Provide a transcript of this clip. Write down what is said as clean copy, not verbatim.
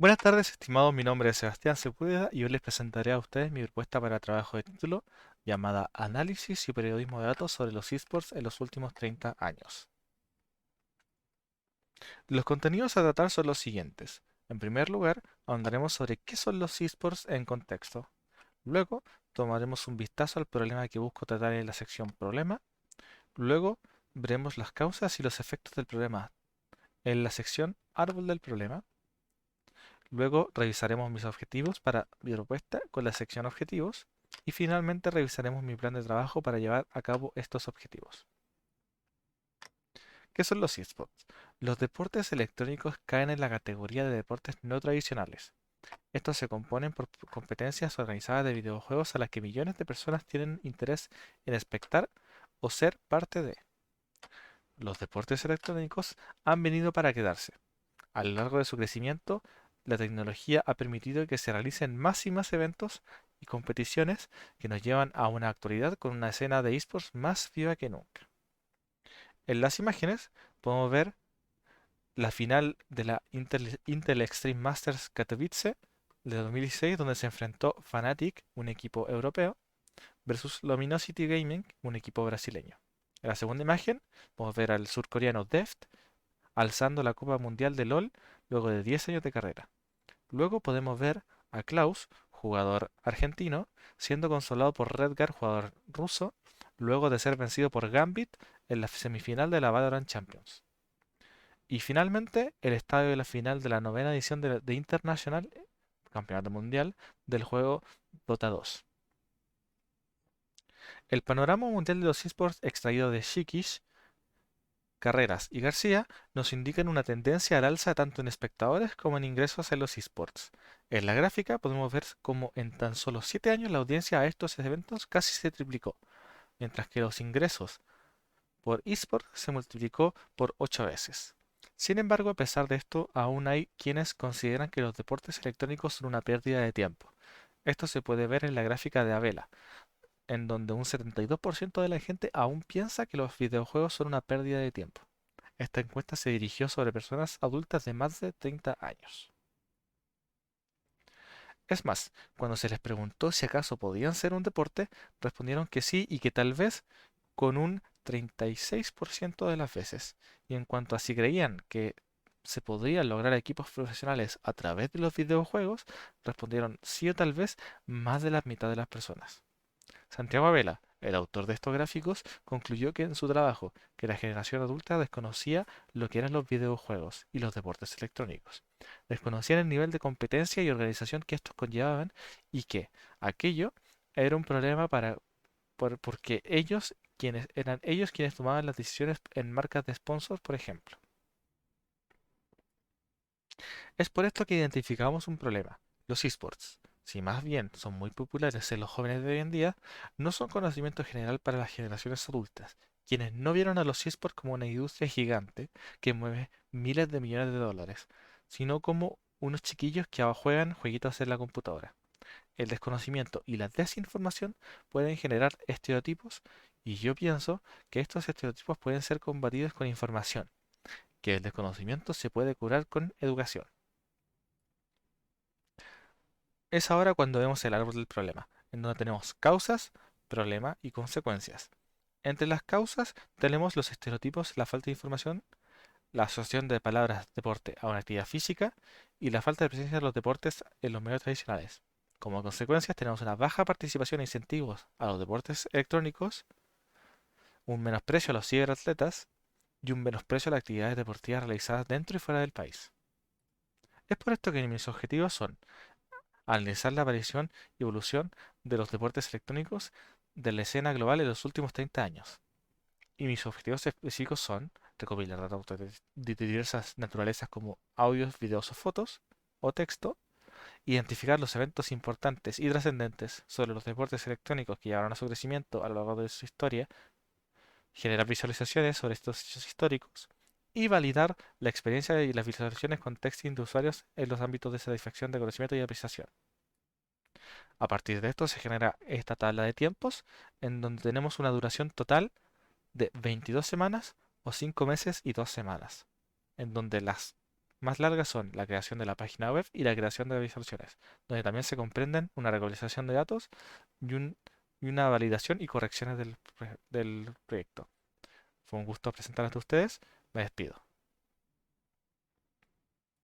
Buenas tardes, estimados. Mi nombre es Sebastián Sepúlveda y hoy les presentaré a ustedes mi propuesta para trabajo de título llamada Análisis y Periodismo de Datos sobre los eSports en los últimos 30 años. Los contenidos a tratar son los siguientes. En primer lugar, ahondaremos sobre qué son los eSports en contexto. Luego, tomaremos un vistazo al problema que busco tratar en la sección Problema. Luego, veremos las causas y los efectos del problema en la sección Árbol del Problema. Luego revisaremos mis objetivos para mi propuesta con la sección objetivos y finalmente revisaremos mi plan de trabajo para llevar a cabo estos objetivos. ¿Qué son los eSports? Los deportes electrónicos caen en la categoría de deportes no tradicionales. Estos se componen por competencias organizadas de videojuegos a las que millones de personas tienen interés en espectar o ser parte de. Los deportes electrónicos han venido para quedarse. A lo largo de su crecimiento, la tecnología ha permitido que se realicen más y más eventos y competiciones que nos llevan a una actualidad con una escena de esports más viva que nunca. En las imágenes podemos ver la final de la Intel Extreme Masters Katowice de 2016, donde se enfrentó Fnatic, un equipo europeo, versus Luminosity Gaming, un equipo brasileño. En la segunda imagen podemos ver al surcoreano Deft alzando la Copa Mundial de LoL luego de 10 años de carrera. Luego podemos ver a Klaus, jugador argentino, siendo consolado por Redgar, jugador ruso, luego de ser vencido por Gambit en la semifinal de la Valorant Champions. Y finalmente, el estadio de la final de la novena edición de International, Campeonato Mundial, del juego Dota 2. El panorama mundial de los esports extraído de Shikish, Carreras y García nos indican una tendencia al alza tanto en espectadores como en ingresos en los esports. En la gráfica podemos ver cómo en tan solo 7 años la audiencia a estos eventos casi se triplicó, mientras que los ingresos por esports se multiplicó por 8 veces. Sin embargo, a pesar de esto, aún hay quienes consideran que los deportes electrónicos son una pérdida de tiempo. Esto se puede ver en la gráfica de Abela, en donde un 72% de la gente aún piensa que los videojuegos son una pérdida de tiempo. Esta encuesta se dirigió sobre personas adultas de más de 30 años. Es más, cuando se les preguntó si acaso podían ser un deporte, respondieron que sí y que tal vez con un 36% de las veces. Y en cuanto a si creían que se podrían lograr equipos profesionales a través de los videojuegos, respondieron sí o tal vez más de la mitad de las personas. Santiago Abela, el autor de estos gráficos, concluyó que en su trabajo, que la generación adulta desconocía lo que eran los videojuegos y los deportes electrónicos. Desconocían el nivel de competencia y organización que estos conllevaban y que aquello era un problema porque eran ellos quienes tomaban las decisiones en marcas de sponsors, por ejemplo. Es por esto que identificamos un problema. Los esports, si más bien son muy populares en los jóvenes de hoy en día, no son conocimiento general para las generaciones adultas, quienes no vieron a los esports como una industria gigante que mueve miles de millones de dólares, sino como unos chiquillos que juegan jueguitos en la computadora. El desconocimiento y la desinformación pueden generar estereotipos y yo pienso que estos estereotipos pueden ser combatidos con información, que el desconocimiento se puede curar con educación. Es ahora cuando vemos el árbol del problema, en donde tenemos causas, problema y consecuencias. Entre las causas tenemos los estereotipos, la falta de información, la asociación de palabras deporte a una actividad física y la falta de presencia de los deportes en los medios tradicionales. Como consecuencias tenemos una baja participación e incentivos a los deportes electrónicos, un menosprecio a los ciberatletas y un menosprecio a las actividades deportivas realizadas dentro y fuera del país. Es por esto que mis objetivos son analizar la aparición y evolución de los deportes electrónicos de la escena global en los últimos 30 años. Y mis objetivos específicos son recopilar datos de diversas naturalezas como audios, videos o fotos o texto, identificar los eventos importantes y trascendentes sobre los deportes electrónicos que llevaron a su crecimiento a lo largo de su historia, generar visualizaciones sobre estos hechos históricos y validar la experiencia y las visualizaciones con texting de usuarios en los ámbitos de satisfacción de conocimiento y apreciación. A partir de esto se genera esta tabla de tiempos en donde tenemos una duración total de 22 semanas o 5 meses y 2 semanas, en donde las Más largas son la creación de la página web y la creación de visualizaciones, donde también se comprenden una regularización de datos y, y una validación y correcciones del proyecto. Fue un gusto presentar ante ustedes. Me despido.